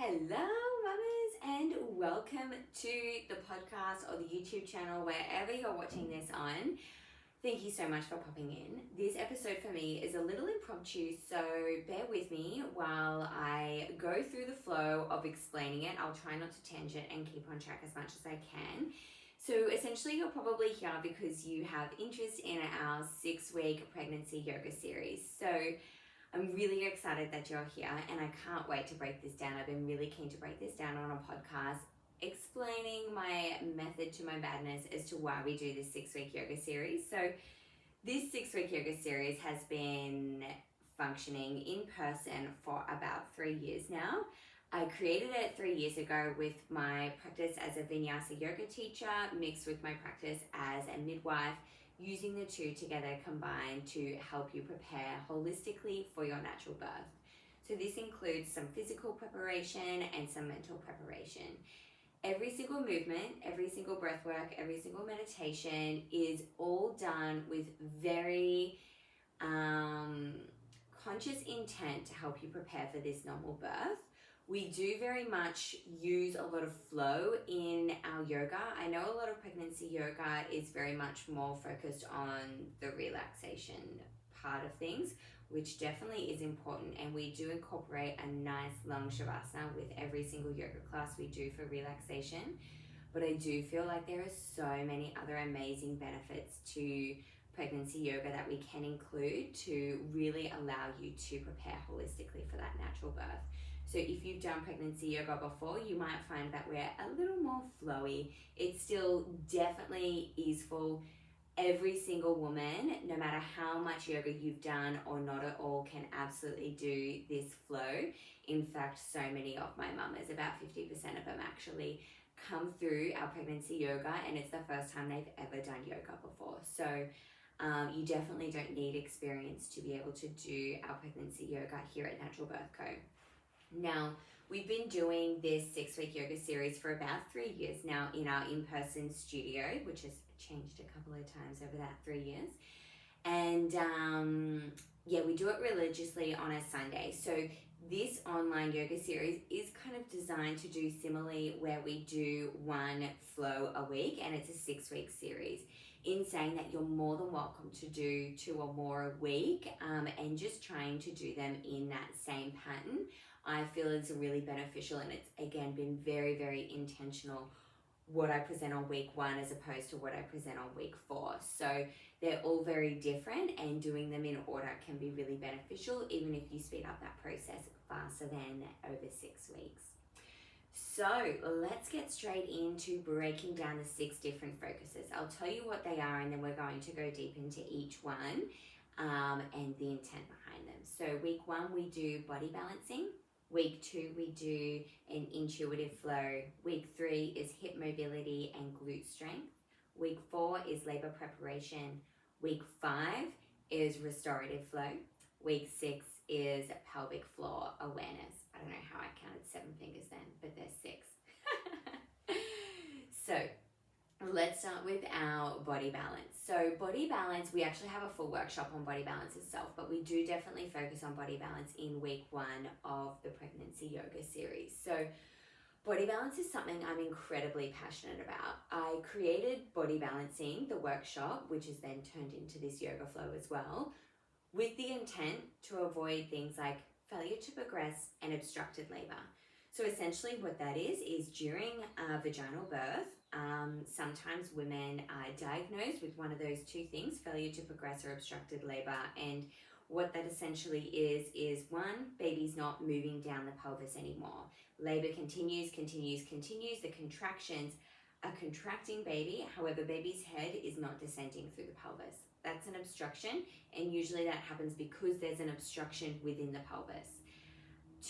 Hello, mamas, and welcome to the podcast or the YouTube channel, wherever you're watching this on. Thank you so much for popping in. This episode for me is a little impromptu, so bear with me while I go through the flow of explaining it. I'll try not to tangent and keep on track as much as I can. So essentially, you're probably here because you have interest in our 6-week pregnancy yoga series. So I'm really excited that you're here and I can't wait to break this down. I've been really keen to break this down on a podcast, explaining my method to my madness as to why we do this 6-week yoga series. So this 6-week yoga series has been functioning in person for about 3 years now. I created it 3 years ago with my practice as a vinyasa yoga teacher mixed with my practice as a midwife, using the two together combined to help you prepare holistically for your natural birth. So this includes some physical preparation and some mental preparation. Every single movement, every single breath work, every single meditation is all done with very conscious intent to help you prepare for this normal birth. We do very much use a lot of flow in our yoga. I know a lot of pregnancy yoga is very much more focused on the relaxation part of things, which definitely is important. And we do incorporate a nice long shavasana with every single yoga class we do for relaxation. But I do feel like there are so many other amazing benefits to pregnancy yoga that we can include to really allow you to prepare holistically for that natural birth. So if you've done pregnancy yoga before, you might find that we're a little more flowy. It still definitely is for every single woman, no matter how much yoga you've done or not at all, can absolutely do this flow. In fact, so many of my mamas, about 50% of them actually come through our pregnancy yoga and it's the first time they've ever done yoga before. So you definitely don't need experience to be able to do our pregnancy yoga here at Natural Birth Co. Now, we've been doing this 6-week yoga series for about 3 years now in our in-person studio, which has changed a couple of times over that 3 years. And we do it religiously on a Sunday. So this online yoga series is kind of designed to do similarly, where we do one flow a week, and it's a 6-week series. In saying that, you're more than welcome to do 2 or more a week and just trying to do them in that same pattern. I feel it's really beneficial, and it's again been very, very intentional what I present on week 1 as opposed to what I present on week 4. So they're all very different, and doing them in order can be really beneficial, even if you speed up that process faster than over 6 weeks. So let's get straight into breaking down the 6 different focuses. I'll tell you what they are, and then we're going to go deep into each one and the intent behind them. So week 1, we do body balancing. Week 2, we do an intuitive flow. Week 3 is hip mobility and glute strength. Week 4 is labor preparation. Week 5 is restorative flow. Week 6 is pelvic floor awareness. I don't know how I counted 7 fingers then, but there's 6. So let's start with our body balance. So body balance, we actually have a full workshop on body balance itself, but we do definitely focus on body balance in week 1 of the pregnancy yoga series. So body balance is something I'm incredibly passionate about. I created body balancing, the workshop, which is then turned into this yoga flow as well, with the intent to avoid things like failure to progress and obstructed labor. So essentially what that is during vaginal birth, sometimes women are diagnosed with one of those 2 things, failure to progress or obstructed labor. And what that essentially is 1, baby's not moving down the pelvis anymore. Labor continues. The contractions are contracting baby. However, baby's head is not descending through the pelvis. That's an obstruction, and usually that happens because there's an obstruction within the pelvis.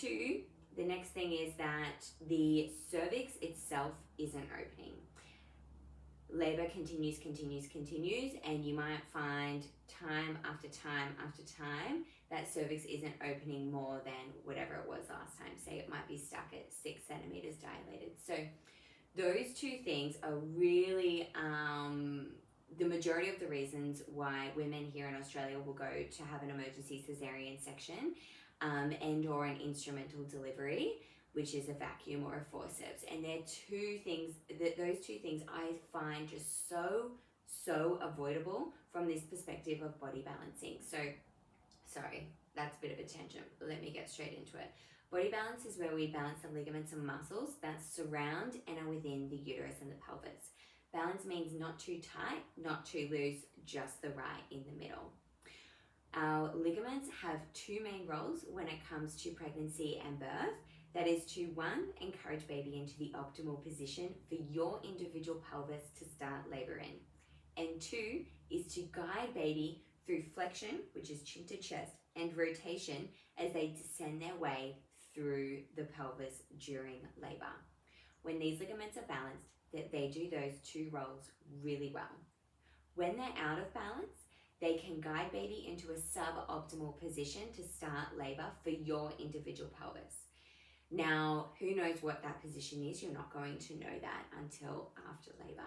2, the next thing is that the cervix itself isn't opening. Labor continues, and you might find time after time that cervix isn't opening more than whatever it was last time. Say it might be stuck at 6 centimeters dilated. So those 2 things are really the majority of the reasons why women here in Australia will go to have an emergency cesarean section and or an instrumental delivery, which is a vacuum or a forceps. And they're two things, those two things I find just so avoidable from this perspective of body balancing. So, sorry, that's a bit of a tangent, but let me get straight into it. Body balance is where we balance the ligaments and muscles that surround and are within the uterus and the pelvis. Balance means not too tight, not too loose, just the right in the middle. Our ligaments have two main roles when it comes to pregnancy and birth. That is to, one, encourage baby into the optimal position for your individual pelvis to start labor in. And two, is to guide baby through flexion, which is chin to chest, and rotation as they descend their way through the pelvis during labor. When these ligaments are balanced, they do those two roles really well. When they're out of balance, they can guide baby into a suboptimal position to start labor for your individual pelvis. Now, who knows what that position is? You're not going to know that until after labor.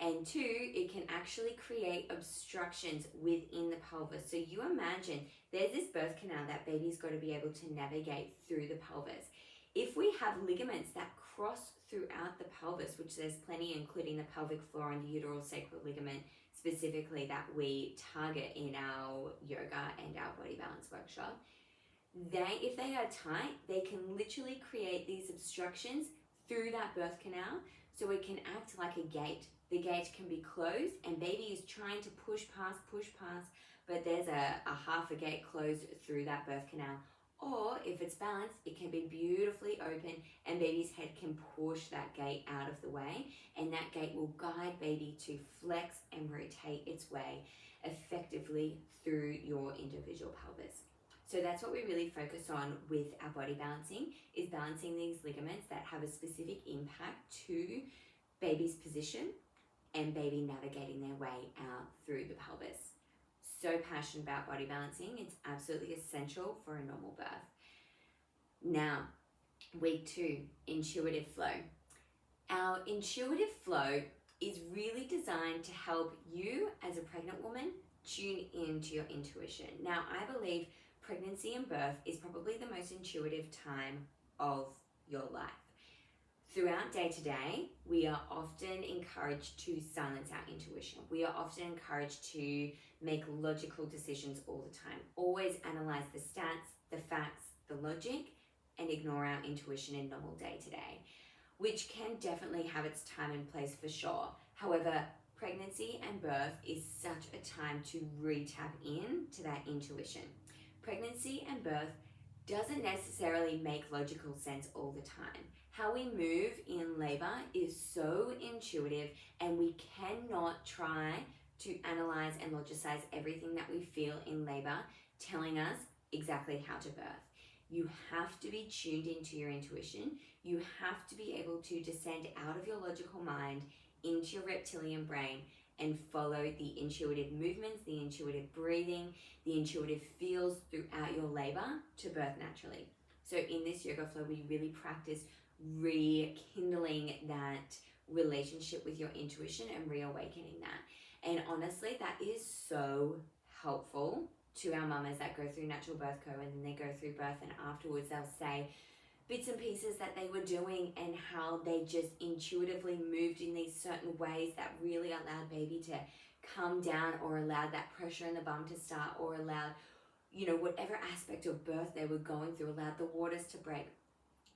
And two, it can actually create obstructions within the pelvis. So you imagine there's this birth canal that baby's got to be able to navigate through the pelvis. If we have ligaments that cross throughout the pelvis, which there's plenty, including the pelvic floor and the uteral sacral ligament specifically that we target in our yoga and our body balance workshop, if they are tight, they can literally create these obstructions through that birth canal, so it can act like a gate. The gate can be closed and baby is trying to push past, but there's a half a gate closed through that birth canal. Or if it's balanced, it can be beautifully open and baby's head can push that gate out of the way, and that gate will guide baby to flex and rotate its way effectively through your individual pelvis. So that's what we really focus on with our body balancing, is balancing these ligaments that have a specific impact to baby's position and baby navigating their way out through the pelvis. So passionate about body balancing. It's absolutely essential for a normal birth. Now, week 2, intuitive flow. Our intuitive flow is really designed to help you as a pregnant woman tune into your intuition. Now, I believe pregnancy and birth is probably the most intuitive time of your life. Throughout day to day, we are often encouraged to silence our intuition. We are often encouraged to make logical decisions all the time. Always analyze the stats, the facts, the logic, and ignore our intuition in normal day to day, which can definitely have its time and place for sure. However, pregnancy and birth is such a time to re-tap in to that intuition. Pregnancy and birth doesn't necessarily make logical sense all the time. How we move in labor is so intuitive, and we cannot try to analyze and logicize everything that we feel in labor, telling us exactly how to birth. You have to be tuned into your intuition. You have to be able to descend out of your logical mind into your reptilian brain and follow the intuitive movements, the intuitive breathing, the intuitive feels throughout your labor to birth naturally. So in this yoga flow, we really practice rekindling that relationship with your intuition and reawakening that. And honestly, that is so helpful to our mamas that go through natural birth co, and then they go through birth, and afterwards they'll say bits and pieces that they were doing and how they just intuitively moved in these certain ways that really allowed baby to come down, or allowed that pressure in the bum to start, or allowed, whatever aspect of birth they were going through, allowed the waters to break.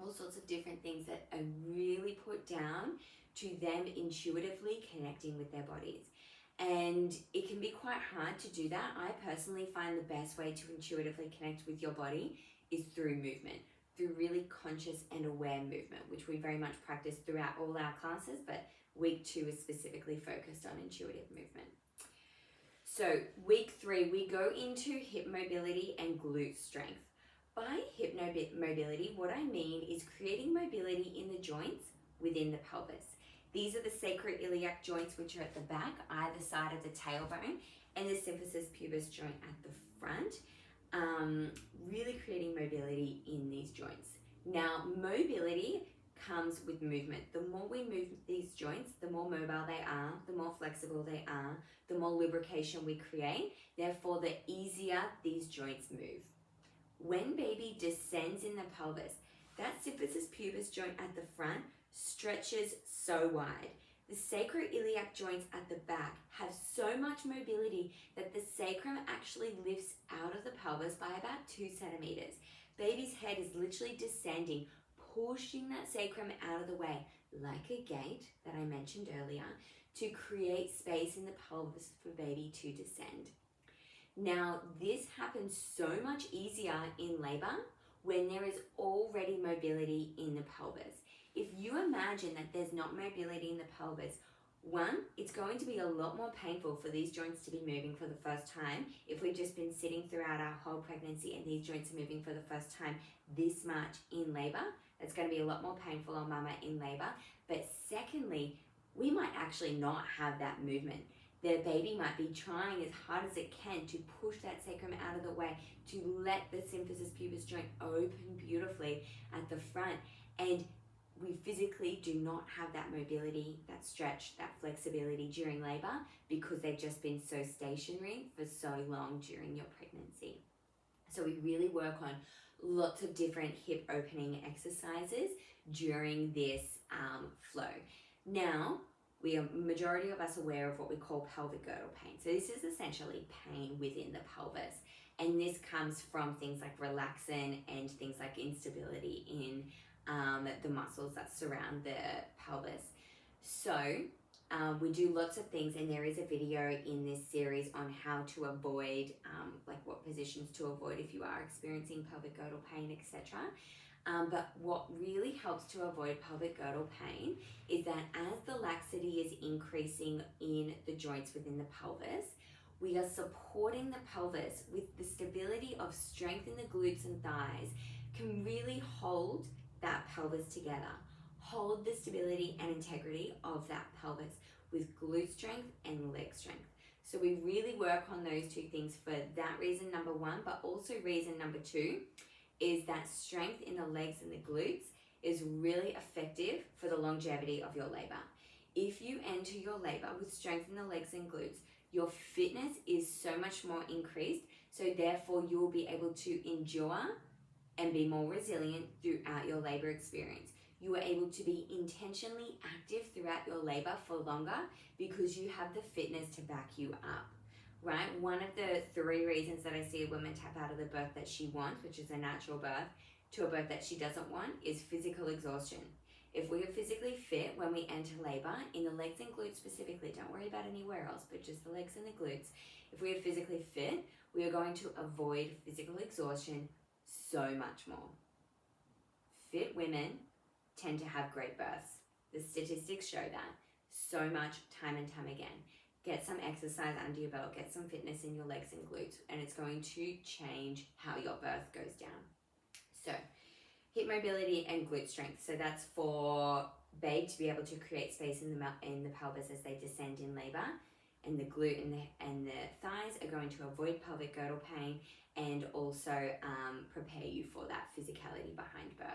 All sorts of different things that are really put down to them intuitively connecting with their bodies. And it can be quite hard to do that. I personally find the best way to intuitively connect with your body is through movement, through really conscious and aware movement, which we very much practice throughout all our classes, but week 2 is specifically focused on intuitive movement. So week 3, we go into hip mobility and glute strength. By hip mobility, what I mean is creating mobility in the joints within the pelvis. These are the sacroiliac joints, which are at the back, either side of the tailbone, and the symphysis pubis joint at the front, really creating mobility in these joints. Now, mobility comes with movement. The more we move these joints, the more mobile they are, the more flexible they are, the more lubrication we create, therefore the easier these joints move. when baby descends in the pelvis, that symphysis pubis joint at the front stretches so wide. The sacroiliac joints at the back have so much mobility that the sacrum actually lifts out of the pelvis by about 2 centimeters. Baby's head is literally descending, pushing that sacrum out of the way, like a gate that I mentioned earlier, to create space in the pelvis for baby to descend. Now, this happens so much easier in labor when there is already mobility in the pelvis. If you imagine that there's not mobility in the pelvis, one, it's going to be a lot more painful for these joints to be moving for the first time. If we've just been sitting throughout our whole pregnancy and these joints are moving for the first time this much in labor, it's going to be a lot more painful on mama in labor. But secondly, we might actually not have that movement. The baby might be trying as hard as it can to push that sacrum out of the way, to let the symphysis pubis joint open beautifully at the front. And we physically do not have that mobility, that stretch, that flexibility during labor because they've just been so stationary for so long during your pregnancy. So we really work on lots of different hip opening exercises during this flow. Now, majority of us aware of what we call pelvic girdle pain. So this is essentially pain within the pelvis. And this comes from things like relaxin and things like instability in the muscles that surround the pelvis. So we do lots of things, and there is a video in this series on how to avoid, like what positions to avoid if you are experiencing pelvic girdle pain, etc. But what really helps to avoid pelvic girdle pain is that as the laxity is increasing in the joints within the pelvis, we are supporting the pelvis with the stability of strength in the glutes and thighs can really hold that pelvis together. Hold the stability and integrity of that pelvis with glute strength and leg strength. So we really work on those two things for that reason, number one, but also reason number two is that strength in the legs and the glutes is really effective for the longevity of your labor. If you enter your labor with strength in the legs and glutes, your fitness is so much more increased, so therefore you will be able to endure and be more resilient throughout your labor experience. You are able to be intentionally active throughout your labor for longer because you have the fitness to back you up, right? One of the 3 reasons that I see a woman tap out of the birth that she wants, which is a natural birth, to a birth that she doesn't want, is physical exhaustion. If we are physically fit when we enter labor, in the legs and glutes specifically, don't worry about anywhere else, but just the legs and the glutes. If we are physically fit, we are going to avoid physical exhaustion so much more. Fit women tend to have great births. The statistics show that so much time and time again. Get some exercise under your belt, get some fitness in your legs and glutes, and it's going to change how your birth goes down. So, hip mobility and glute strength. So that's for babe to be able to create space in the pelvis as they descend in labor, and the glute and the thighs are going to avoid pelvic girdle pain and also prepare you for that physicality behind birth.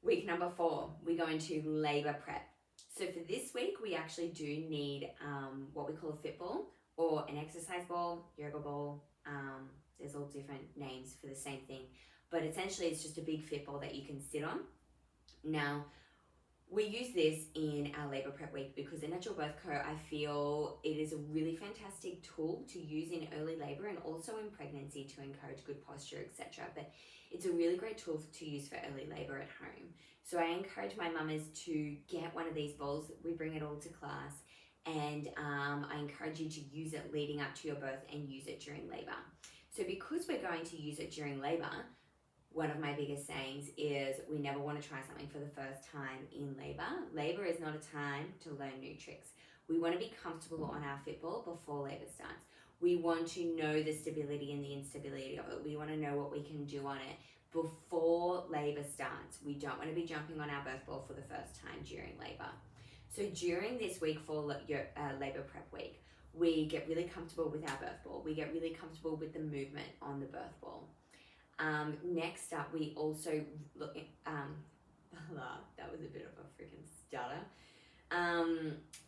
Week number 4, we go into labor prep. So for this week, we actually do need what we call a fit ball or an exercise ball, yoga ball. There's all different names for the same thing, but essentially it's just a big fit ball that you can sit on. Now, we use this in our labor prep week because in Natural Birth Co, I feel it is a really fantastic tool to use in early labor and also in pregnancy to encourage good posture, etc. But it's a really great tool to use for early labor at home. So I encourage my mamas to get one of these balls. We bring it all to class, and I encourage you to use it leading up to your birth and use it during labor. So because we're going to use it during labor, one of my biggest sayings is we never want to try something for the first time in labor. Labor is not a time to learn new tricks. We want to be comfortable on our fit ball before labor starts. We want to know the stability and the instability of it. We want to know what we can do on it before labor starts. We don't want to be jumping on our birth ball for the first time during labor. So during this week for your labor prep week, we get really comfortable with our birth ball. We get really comfortable with the movement on the birth ball. Next up, we also look at, that was a bit of a freaking stutter.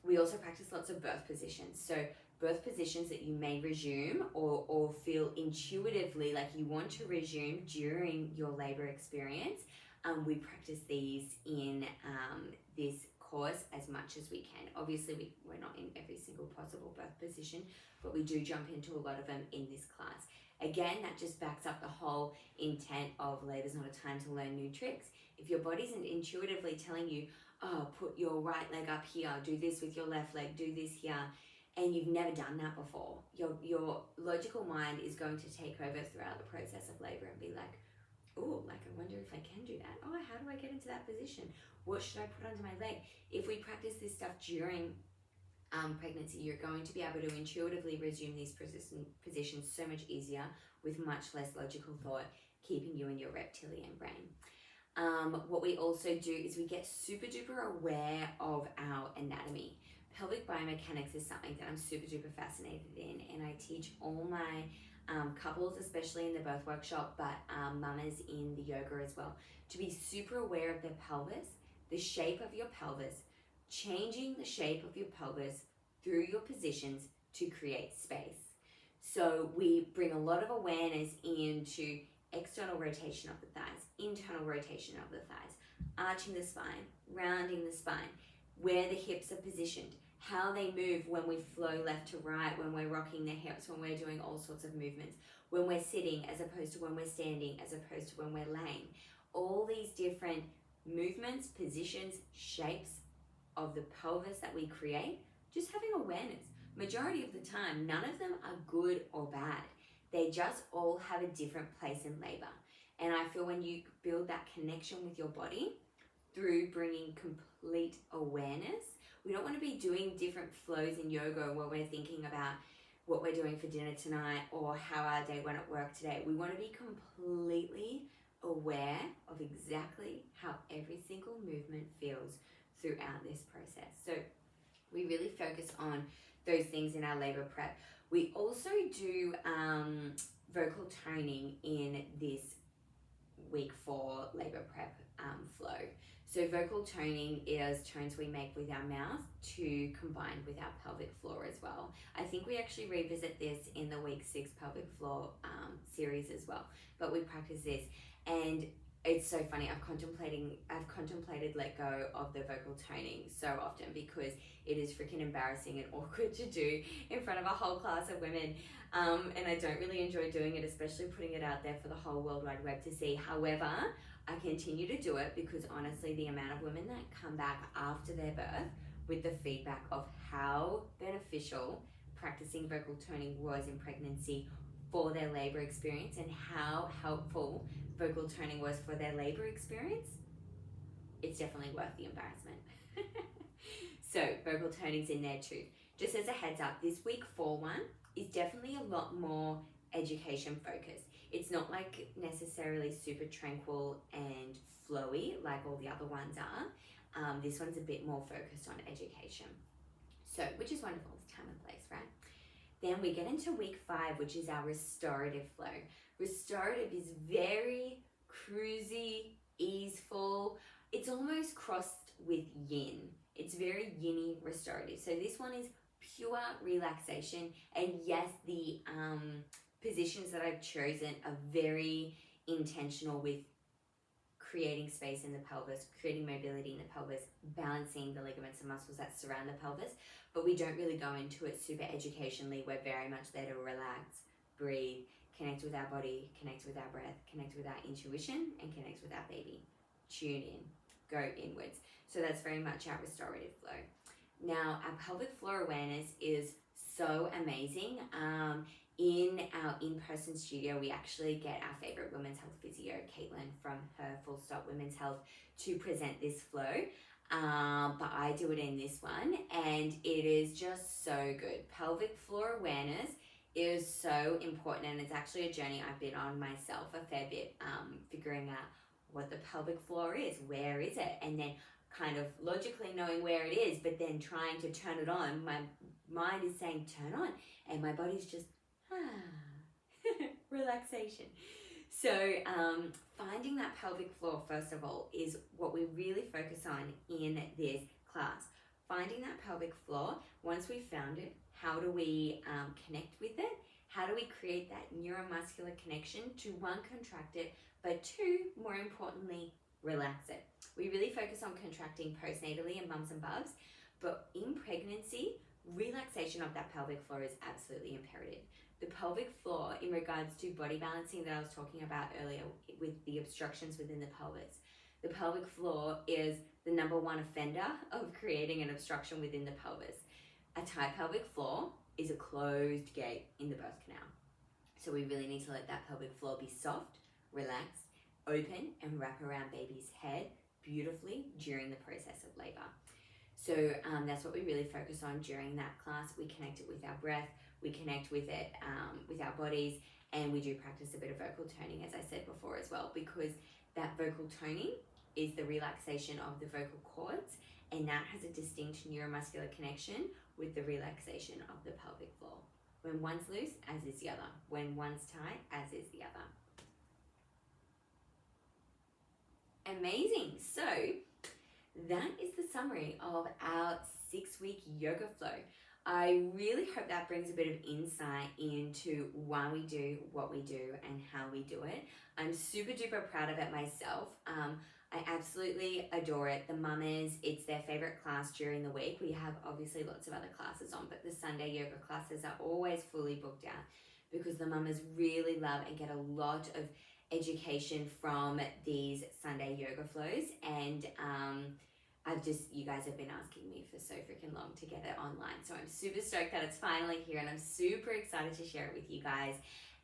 We also practice lots of birth positions. So birth positions that you may resume or feel intuitively like you want to resume during your labor experience, we practice these in this course as much as we can. Obviously, we're not in every single possible birth position, but we do jump into a lot of them in this class. Again, that just backs up the whole intent of labor's not a time to learn new tricks. If your body isn't intuitively telling you, oh, put your right leg up here, do this with your left leg, do this here, and you've never done that before, your logical mind is going to take over throughout the process of labor and be like, oh, like I wonder if I can do that. Oh, how do I get into that position? What should I put under my leg? If we practice this stuff during pregnancy, you're going to be able to intuitively resume these positions so much easier with much less logical thought, keeping you in your reptilian brain. What we also do is we get super duper aware of our anatomy. Pelvic biomechanics is something that I'm super duper fascinated in, and I teach all my couples, especially in the birth workshop, but mamas in the yoga as well, to be super aware of their pelvis, the shape of your pelvis, changing the shape of your pelvis through your positions to create space. So we bring a lot of awareness into external rotation of the thighs, internal rotation of the thighs, arching the spine, rounding the spine, where the hips are positioned, how they move when we flow left to right, when we're rocking the hips, when we're doing all sorts of movements, when we're sitting as opposed to when we're standing, as opposed to when we're laying. All these different movements, positions, shapes of the pelvis that we create, just having awareness. Majority of the time, none of them are good or bad. They just all have a different place in labor. And I feel when you build that connection with your body through bringing complete awareness, we don't want to be doing different flows in yoga where we're thinking about what we're doing for dinner tonight or how our day went at work today. We want to be completely aware of exactly how every single movement feels throughout this process. So we really focus on those things in our labor prep. We also do vocal toning in this week 4 labor prep flow. So vocal toning is tones we make with our mouth to combine with our pelvic floor as well. I think we actually revisit this in the week 6 pelvic floor series as well, but we practice this, and it's so funny. I've contemplated let go of the vocal toning so often because it is freaking embarrassing and awkward to do in front of a whole class of women. And I don't really enjoy doing it, especially putting it out there for the whole World Wide Web to see. However, I continue to do it because honestly, the amount of women that come back after their birth with the feedback of how beneficial practicing vocal toning was in pregnancy for their labor experience and how helpful vocal toning was for their labor experience, it's definitely worth the embarrassment. So vocal toning's in there too. Just as a heads up, this week 4 one is definitely a lot more education focused. It's not like necessarily super tranquil and flowy like all the other ones are. This one's a bit more focused on education. So, which is wonderful, it's time and place, right? Then we get into week 5, which is our restorative flow. Restorative is very cruisy, easeful. It's almost crossed with yin. It's very yinny restorative. So this one is pure relaxation. And yes, the positions that I've chosen are very intentional with creating space in the pelvis, creating mobility in the pelvis, balancing the ligaments and muscles that surround the pelvis. But we don't really go into it super educationally. We're very much there to relax, breathe, connect with our body, connect with our breath, connect with our intuition, and connect with our baby. Tune in, go inwards. So that's very much our restorative flow. Now, our pelvic floor awareness is so amazing. In our in-person studio, we actually get our favorite women's health physio, Caitlin from her Full Stop Women's Health, to present this flow. But I do it in this one, and it is just so good. Pelvic floor awareness is so important, and it's actually a journey I've been on myself a fair bit, figuring out what the pelvic floor is, where is it, and then kind of logically knowing where it is, but then trying to turn it on. My mind is saying turn on, and my body's just relaxation. So finding that pelvic floor, first of all, is what we really focus on in this class. finding that pelvic floor. Once we've found it, how do we connect with it? How do we create that neuromuscular connection to one, contract it, but two, more importantly, relax it. We really focus on contracting postnatally in mums and bubs, but in pregnancy, relaxation of that pelvic floor is absolutely imperative. The pelvic floor, in regards to body balancing that I was talking about earlier with the obstructions within the pelvis, the pelvic floor is the number one offender of creating an obstruction within the pelvis. A tight pelvic floor is a closed gate in the birth canal. So we really need to let that pelvic floor be soft, relaxed, open, and wrap around baby's head beautifully during the process of labor. So that's what we really focus on during that class. We connect it with our breath, we connect with it with our bodies, and we do practice a bit of vocal toning, as I said before as well, because that vocal toning is the relaxation of the vocal cords, and that has a distinct neuromuscular connection with the relaxation of the pelvic floor. When one's loose, as is the other. When one's tight, as is the other. Amazing. So that is the summary of our 6-week yoga flow. I really hope that brings a bit of insight into why we do what we do and how we do it. I'm super duper proud of it myself. I absolutely adore it. The mamas, it's their favorite class during the week. We have obviously lots of other classes on, but the Sunday yoga classes are always fully booked out because the mamas really love and get a lot of education from these Sunday yoga flows. And you guys have been asking me for so freaking long to get it online. So I'm super stoked that it's finally here, and I'm super excited to share it with you guys.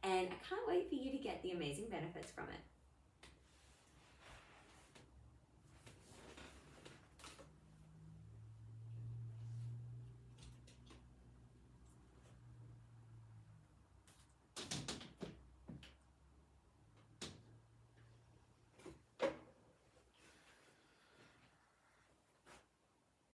And I can't wait for you to get the amazing benefits from it.